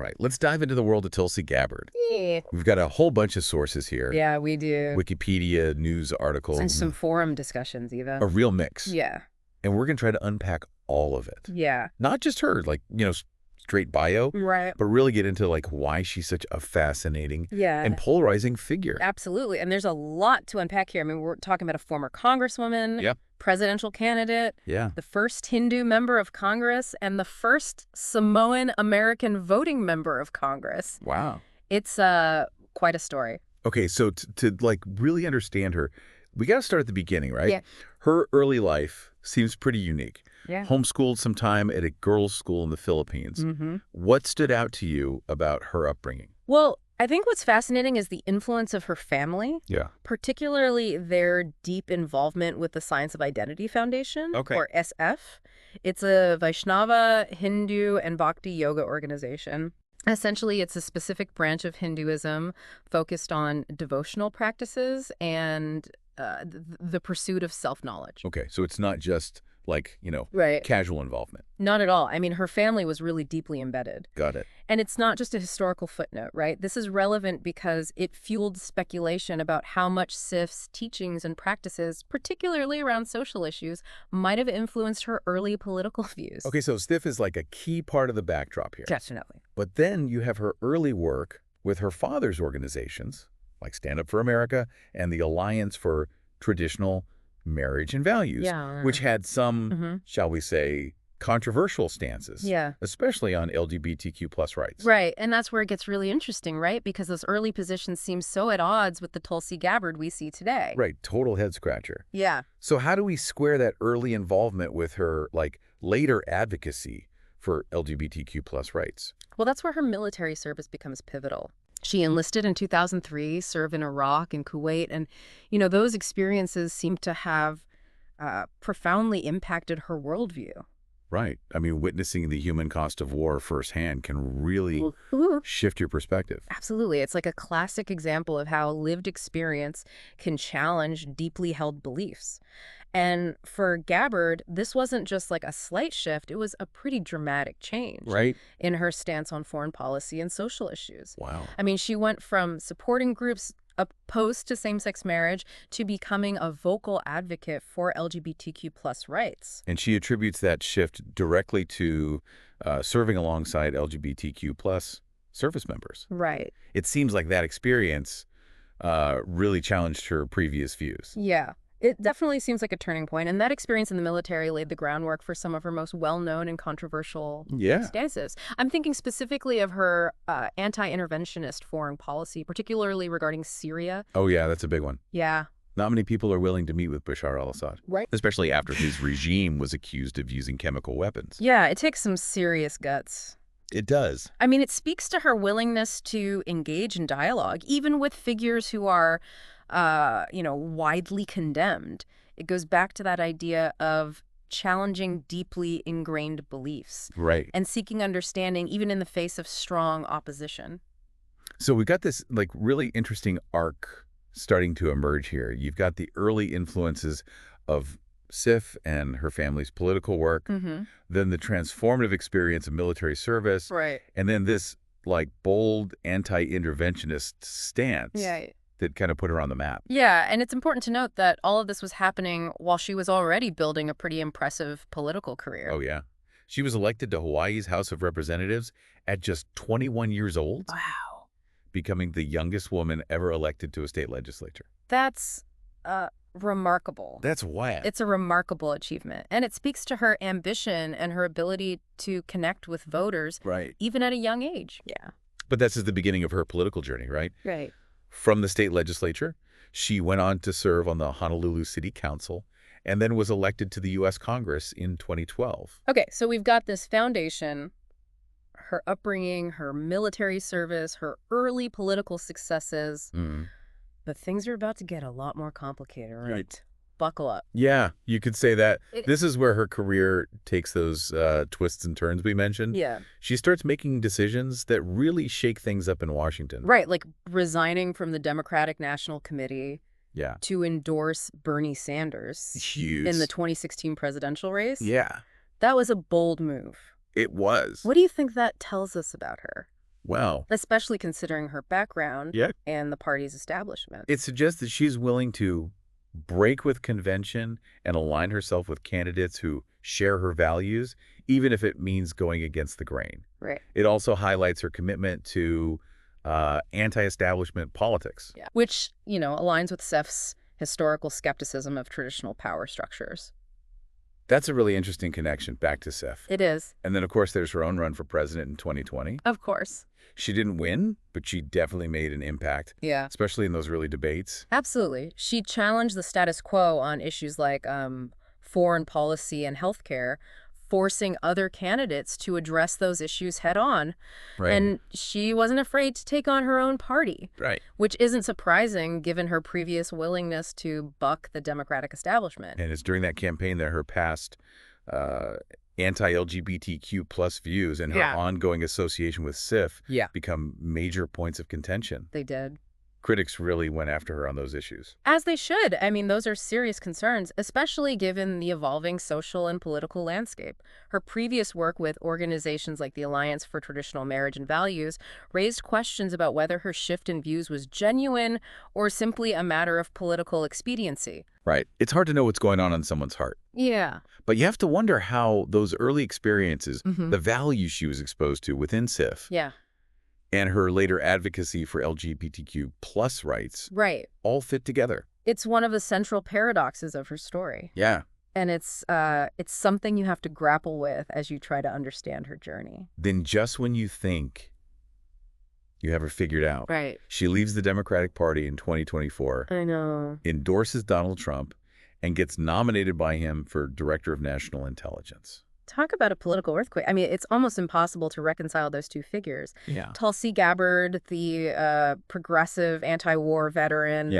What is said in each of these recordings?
right, let's dive into the world of Tulsi Gabbard. Yeah. We've got a whole bunch of sources here. Yeah, we do. Wikipedia, news articles. And some forum discussions, even. A real mix. Yeah. And we're going to try to unpack all of it. Yeah. Not just her, like, straight bio, Right. but really get into, like, why she's such a fascinating and polarizing figure. Absolutely. And there's a lot to unpack here. I mean, we're talking about a former congresswoman, presidential candidate, the first Hindu member of Congress, and the first Samoan American voting member of Congress. Wow. It's quite a story. Okay, so to like, really understand her, we got to start at the beginning, right? Yeah. Her early life seems pretty unique. Yeah. Homeschooled sometime at a girls' school in the Philippines. Mm-hmm. What stood out to you about her upbringing? Well, I think what's fascinating is the influence of her family. Yeah. Particularly their deep involvement with the Science of Identity Foundation, or SF. It's a Vaishnava, Hindu, and Bhakti yoga organization. Essentially, it's a specific branch of Hinduism focused on devotional practices and the pursuit of self-knowledge. Okay, so it's not just like, casual involvement. Not at all. I mean, her family was really deeply embedded. Got it. And it's not just a historical footnote, right? This is relevant because it fueled speculation about how much SIF's teachings and practices, particularly around social issues, might have influenced her early political views. Okay, so SIF is like a key part of the backdrop here. Definitely. But then you have her early work with her father's organizations, like Stand Up for America and the Alliance for Traditional Marriage and Values, which had some, shall we say, controversial stances, especially on LGBTQ plus rights. Right, and that's where it gets really interesting, right? Because those early positions seem so at odds with the Tulsi Gabbard we see today. Right, total head scratcher. Yeah. So how do we square that early involvement with her, like, later advocacy for LGBTQ plus rights? Well, that's where her military service becomes pivotal. She enlisted in 2003, served in Iraq and Kuwait, and, those experiences seem to have profoundly impacted her worldview. Right. I mean, witnessing the human cost of war firsthand can really shift your perspective. Absolutely. It's like a classic example of how lived experience can challenge deeply held beliefs. And for Gabbard, this wasn't just like a slight shift, it was a pretty dramatic change in her stance on foreign policy and social issues. Wow. I mean, she went from supporting groups opposed to same-sex marriage to becoming a vocal advocate for LGBTQ plus rights. And she attributes that shift directly to serving alongside LGBTQ plus service members. Right. It seems like that experience really challenged her previous views. Yeah. It definitely seems like a turning point, and that experience in the military laid the groundwork for some of her most well-known and controversial stances. I'm thinking specifically of her anti-interventionist foreign policy, particularly regarding Syria. Oh, yeah, that's a big one. Yeah. Not many people are willing to meet with Bashar al-Assad. Right. Especially after his regime was accused of using chemical weapons. Yeah, it takes some serious guts. It does. I mean, it speaks to her willingness to engage in dialogue, even with figures who are widely condemned. It goes back to that idea of challenging deeply ingrained beliefs. Right. And seeking understanding even in the face of strong opposition. So we've got this like really interesting arc starting to emerge here. You've got the early influences of SIF and her family's political work, then the transformative experience of military service, and then this like bold anti-interventionist stance. That kind of put her on the map. Yeah, and it's important to note that all of this was happening while she was already building a pretty impressive political career. Oh, yeah. She was elected to Hawaii's House of Representatives at just 21 years old. Wow. Becoming the youngest woman ever elected to a state legislature. That's remarkable. That's wild. It's a remarkable achievement. And it speaks to her ambition and her ability to connect with voters, even at a young age. Yeah. But that's just the beginning of her political journey, right? Right. From the state legislature, she went on to serve on the Honolulu City Council and then was elected to the U.S. Congress in 2012. Okay, so we've got this foundation, her upbringing, her military service, her early political successes. But things are about to get a lot more complicated, right? Buckle up. Yeah, you could say that. This is where her career takes those twists and turns we mentioned. Yeah. She starts making decisions that really shake things up in Washington. Right, like resigning from the Democratic National Committee to endorse Bernie Sanders in the 2016 presidential race. Yeah. That was a bold move. It was. What do you think that tells us about her? Wow. especially considering her background Yeah. and the party's establishment. It suggests that she's willing to break with convention and align herself with candidates who share her values, even if it means going against the grain. Right. It also highlights her commitment to anti-establishment politics. Yeah. Which, aligns with Sef's historical skepticism of traditional power structures. That's a really interesting connection back to Sef. It is. And then, of course, there's her own run for president in 2020. Of course. She didn't win, but she definitely made an impact. Yeah. Especially in those early debates. Absolutely. She challenged the status quo on issues like foreign policy and healthcare, forcing other candidates to address those issues head on. Right. And she wasn't afraid to take on her own party. Right. Which isn't surprising given her previous willingness to buck the Democratic establishment. And it's during that campaign that her past anti-LGBTQ plus views and her ongoing association with SIF become major points of contention. They did. Critics really went after her on those issues. As they should. I mean, those are serious concerns, especially given the evolving social and political landscape. Her previous work with organizations like the Alliance for Traditional Marriage and Values raised questions about whether her shift in views was genuine or simply a matter of political expediency. Right. It's hard to know what's going on in someone's heart. Yeah. But you have to wonder how those early experiences, the values she was exposed to within SIF, and her later advocacy for LGBTQ plus rights all fit together. It's one of the central paradoxes of her story. Yeah. And it's something you have to grapple with as you try to understand her journey. Then just when you think you have her figured out, she leaves the Democratic Party in 2024, I know, endorses Donald Trump, and gets nominated by him for Director of National Intelligence. Talk about a political earthquake. I mean, it's almost impossible to reconcile those two figures. Yeah. Tulsi Gabbard, the progressive anti-war veteran,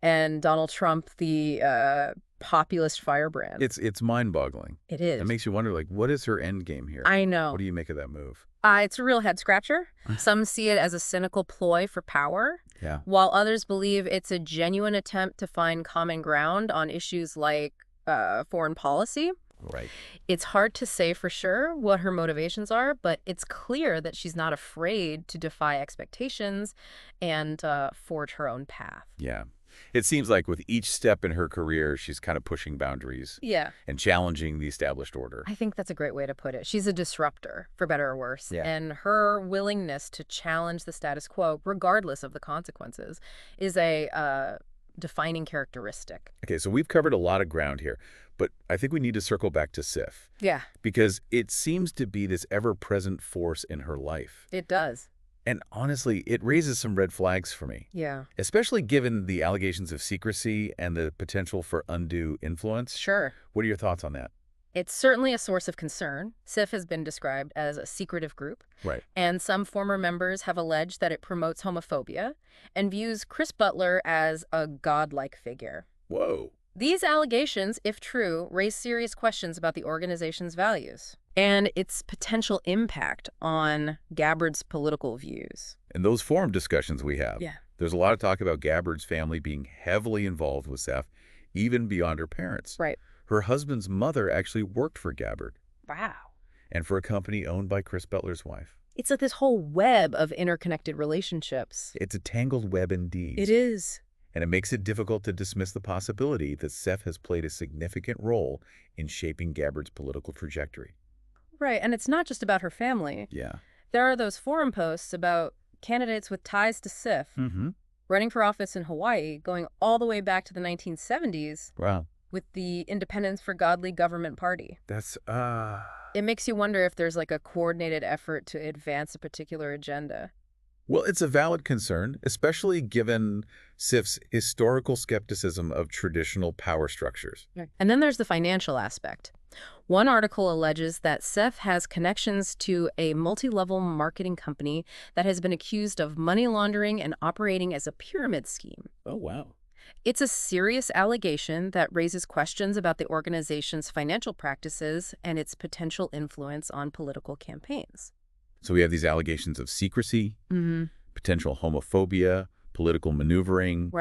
and Donald Trump, the populist firebrand. It's mind-boggling. It is. It makes you wonder, like, what is her end game here? I know. What do you make of that move? It's a real head-scratcher. Some see it as a cynical ploy for power, while others believe it's a genuine attempt to find common ground on issues like foreign policy. Right. It's hard to say for sure what her motivations are, but it's clear that she's not afraid to defy expectations and forge her own path. Yeah. It seems like with each step in her career, she's kind of pushing boundaries and challenging the established order. I think that's a great way to put it. She's a disruptor, for better or worse. Yeah. And her willingness to challenge the status quo, regardless of the consequences, is a defining characteristic. Okay, so we've covered a lot of ground here, but I think we need to circle back to SIF. Yeah. Because it seems to be this ever-present force in her life. It does. And honestly, it raises some red flags for me. Yeah. Especially given the allegations of secrecy and the potential for undue influence. Sure. What are your thoughts on that? It's certainly a source of concern. SIF has been described as a secretive group. Right. And some former members have alleged that it promotes homophobia and views Chris Butler as a godlike figure. Whoa. These allegations, if true, raise serious questions about the organization's values and its potential impact on Gabbard's political views. In those forum discussions we have, Yeah. there's a lot of talk about Gabbard's family being heavily involved with SIF, even beyond her parents. Right. Her husband's mother actually worked for Gabbard. Wow. And for a company owned by Chris Butler's wife. It's like this whole web of interconnected relationships. It's a tangled web indeed. It is. And it makes it difficult to dismiss the possibility that SIF has played a significant role in shaping Gabbard's political trajectory. Right, and it's not just about her family. Yeah. There are those forum posts about candidates with ties to SIF running for office in Hawaii, going all the way back to the 1970s. Wow. With the Independence for Godly Government Party. That's, It makes you wonder if there's like a coordinated effort to advance a particular agenda. Well, it's a valid concern, especially given SIF's historical skepticism of traditional power structures. And then there's the financial aspect. One article alleges that SIF has connections to a multi-level marketing company that has been accused of money laundering and operating as a pyramid scheme. Oh, wow. It's a serious allegation that raises questions about the organization's financial practices and its potential influence on political campaigns. So we have these allegations of secrecy, potential homophobia, political maneuvering,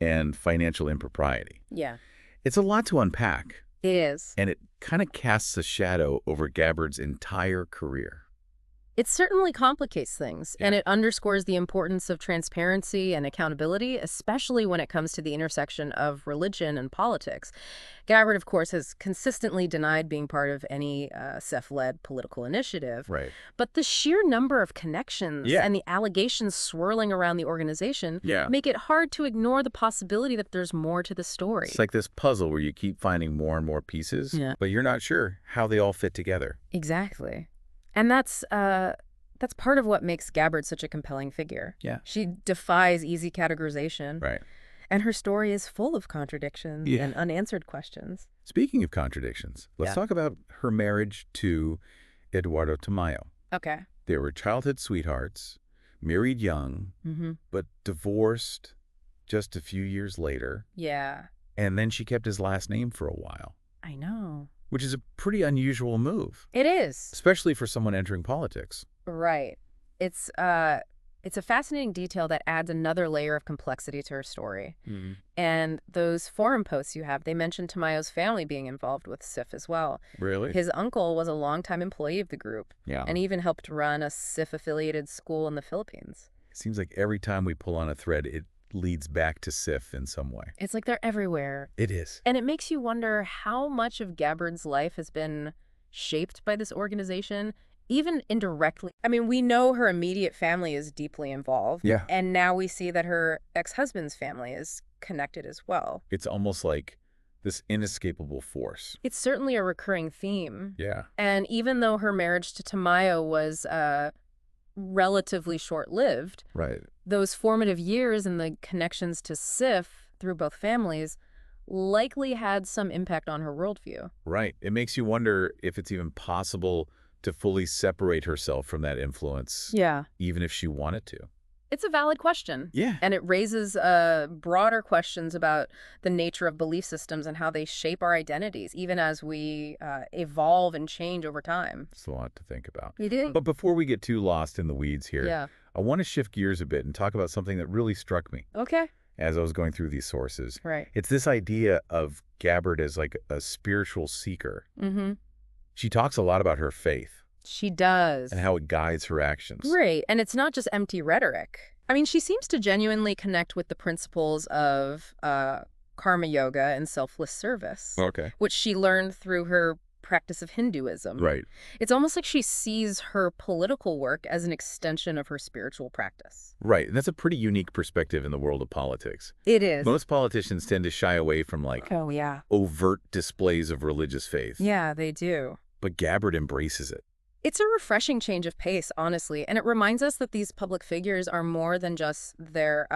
and financial impropriety. Yeah. It's a lot to unpack. It is. And it kind of casts a shadow over Gabbard's entire career. It certainly complicates things, and it underscores the importance of transparency and accountability, especially when it comes to the intersection of religion and politics. Gabbard, of course, has consistently denied being part of any SEF-led political initiative. Right. But the sheer number of connections and the allegations swirling around the organization make it hard to ignore the possibility that there's more to the story. It's like this puzzle where you keep finding more and more pieces, but you're not sure how they all fit together. Exactly. And that's part of what makes Gabbard such a compelling figure. Yeah. She defies easy categorization. Right. And her story is full of contradictions and unanswered questions. Speaking of contradictions, let's talk about her marriage to Eduardo Tamayo. Okay. They were childhood sweethearts, married young, but divorced just a few years later. Yeah. And then she kept his last name for a while. I know. Which is a pretty unusual move. It is. Especially for someone entering politics. Right. It's a fascinating detail that adds another layer of complexity to her story. And those forum posts you have, they mention Tamayo's family being involved with SIF as well. Really? His uncle was a longtime employee of the group. Yeah. And even helped run a SIF-affiliated school in the Philippines. It seems like every time we pull on a thread, it leads back to SIF in some way. It's like they're everywhere. It is. And it makes you wonder how much of Gabbard's life has been shaped by this organization, even indirectly. I mean, we know her immediate family is deeply involved. Yeah. And now we see that her ex-husband's family is connected as well. It's almost like this inescapable force. It's certainly a recurring theme. Yeah. And even though her marriage to Tamayo was relatively short-lived, those formative years and the connections to SIF through both families likely had some impact on her worldview. Right. It makes you wonder if it's even possible to fully separate herself from that influence, even if she wanted to. It's a valid question. Yeah. And it raises broader questions about the nature of belief systems and how they shape our identities, even as we evolve and change over time. It's a lot to think about. You do. But before we get too lost in the weeds here, I want to shift gears a bit and talk about something that really struck me. Okay. As I was going through these sources. Right. It's this idea of Gabbard as like a spiritual seeker. She talks a lot about her faith. She does. And how it guides her actions. Right. And it's not just empty rhetoric. I mean, she seems to genuinely connect with the principles of karma yoga and selfless service. Okay. Which she learned through her practice of Hinduism. Right. It's almost like she sees her political work as an extension of her spiritual practice. Right. And that's a pretty unique perspective in the world of politics. It is. Most politicians tend to shy away from overt displays of religious faith. Yeah, they do. But Gabbard embraces it. It's a refreshing change of pace, honestly, and it reminds us that these public figures are more than just their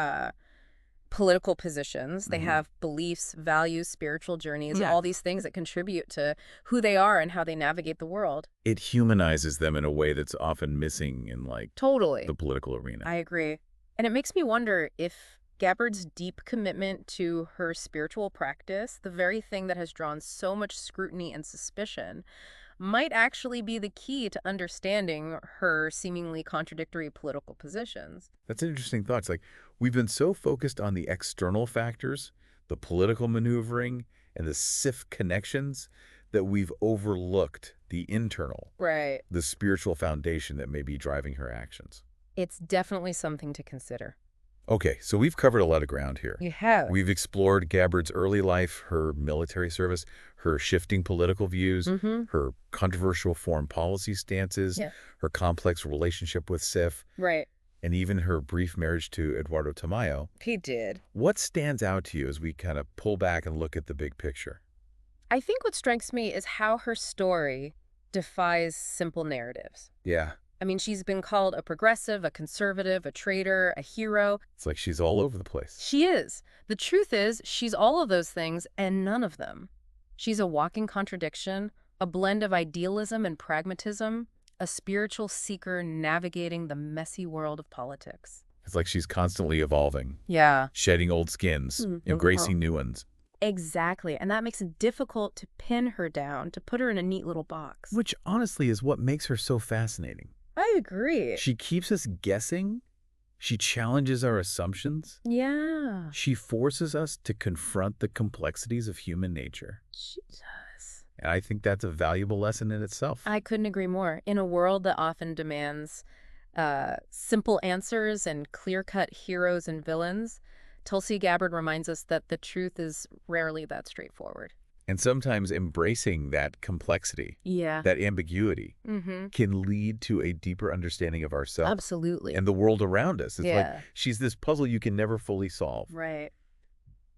political positions. They have beliefs, values, spiritual journeys, all these things that contribute to who they are and how they navigate the world. It humanizes them in a way that's often missing in the political arena. I agree. And it makes me wonder if Gabbard's deep commitment to her spiritual practice, the very thing that has drawn so much scrutiny and suspicion, might actually be the key to understanding her seemingly contradictory political positions. That's an interesting thought. It's like we've been so focused on the external factors, the political maneuvering, and the SIF connections that we've overlooked the internal, the spiritual foundation that may be driving her actions. It's definitely something to consider. Okay, so we've covered a lot of ground here. You have. We've explored Gabbard's early life, her military service, her shifting political views, her controversial foreign policy stances, her complex relationship with SIF, and even her brief marriage to Eduardo Tamayo. He did. What stands out to you as we kind of pull back and look at the big picture? I think what strikes me is how her story defies simple narratives. Yeah. I mean, she's been called a progressive, a conservative, a traitor, a hero. It's like she's all over the place. She is. The truth is, she's all of those things and none of them. She's a walking contradiction, a blend of idealism and pragmatism, a spiritual seeker navigating the messy world of politics. It's like she's constantly evolving. Yeah. Shedding old skins, embracing new ones. Exactly. And that makes it difficult to pin her down, to put her in a neat little box. Which honestly is what makes her so fascinating. I agree. She keeps us guessing. She challenges our assumptions. Yeah. She forces us to confront the complexities of human nature. She does. And I think that's a valuable lesson in itself. I couldn't agree more. In a world that often demands simple answers and clear-cut heroes and villains, Tulsi Gabbard reminds us that the truth is rarely that straightforward. And sometimes embracing that complexity, that ambiguity, can lead to a deeper understanding of ourselves. Absolutely. And the world around us. It's like she's this puzzle you can never fully solve. Right.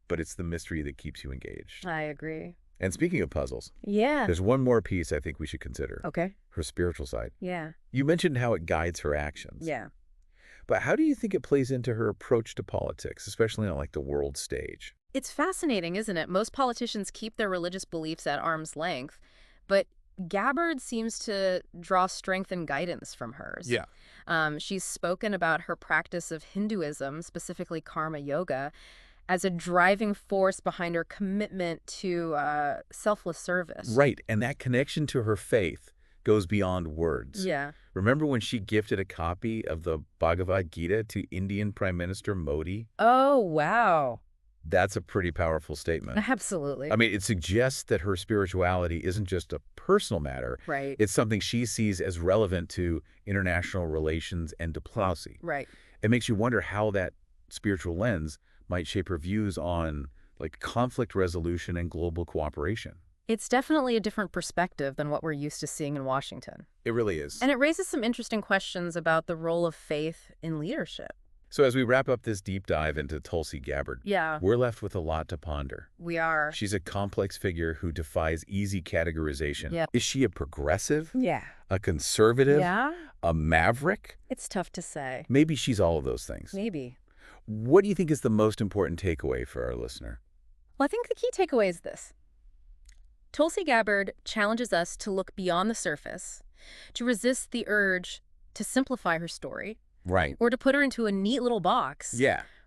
But it's the mystery that keeps you engaged. I agree. And speaking of puzzles, there's one more piece I think we should consider. Okay. Her spiritual side. Yeah. You mentioned how it guides her actions. Yeah. But how do you think it plays into her approach to politics, especially on like the world stage? It's fascinating, isn't it? Most politicians keep their religious beliefs at arm's length, but Gabbard seems to draw strength and guidance from hers. Yeah. She's spoken about her practice of Hinduism, specifically karma yoga, as a driving force behind her commitment to selfless service. Right, and that connection to her faith goes beyond words. Yeah. Remember when she gifted a copy of the Bhagavad Gita to Indian Prime Minister Modi? Oh, wow. That's a pretty powerful statement. Absolutely. I mean, it suggests that her spirituality isn't just a personal matter. Right. It's something she sees as relevant to international relations and diplomacy. Right. It makes you wonder how that spiritual lens might shape her views on like conflict resolution and global cooperation. It's definitely a different perspective than what we're used to seeing in Washington. It really is. And it raises some interesting questions about the role of faith in leadership. So as we wrap up this deep dive into Tulsi Gabbard, we're left with a lot to ponder. We are. She's a complex figure who defies easy categorization. Is she a progressive? A conservative? A maverick? It's tough to say. Maybe she's all of those things. Maybe. What do you think is the most important takeaway for our listener? Well, I think the key takeaway is this. Tulsi Gabbard challenges us to look beyond the surface, to resist the urge to simplify her story, or to put her into a neat little box.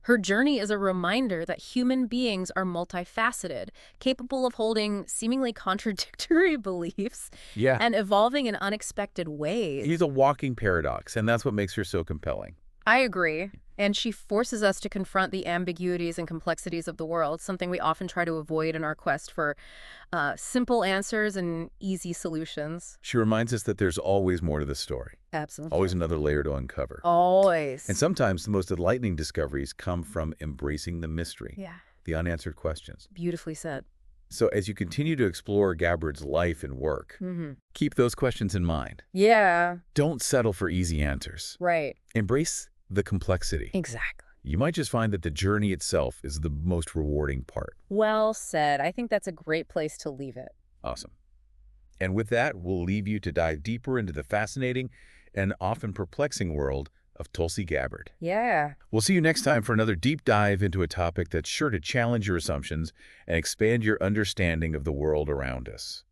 Her journey is a reminder that human beings are multifaceted, capable of holding seemingly contradictory beliefs and evolving in unexpected ways. She's a walking paradox, and that's what makes her so compelling. I agree. And she forces us to confront the ambiguities and complexities of the world, something we often try to avoid in our quest for simple answers and easy solutions. She reminds us that there's always more to the story. Absolutely. Always another layer to uncover. Always. And sometimes the most enlightening discoveries come from embracing the mystery, the unanswered questions. Beautifully said. So as you continue to explore Gabbard's life and work, keep those questions in mind. Don't settle for easy answers. Right. Embrace the complexity. Exactly. You might just find that the journey itself is the most rewarding part. Well said. I think that's a great place to leave it. Awesome. And with that, we'll leave you to dive deeper into the fascinating and often perplexing world of Tulsi Gabbard. We'll see you next time for another deep dive into a topic that's sure to challenge your assumptions and expand your understanding of the world around us.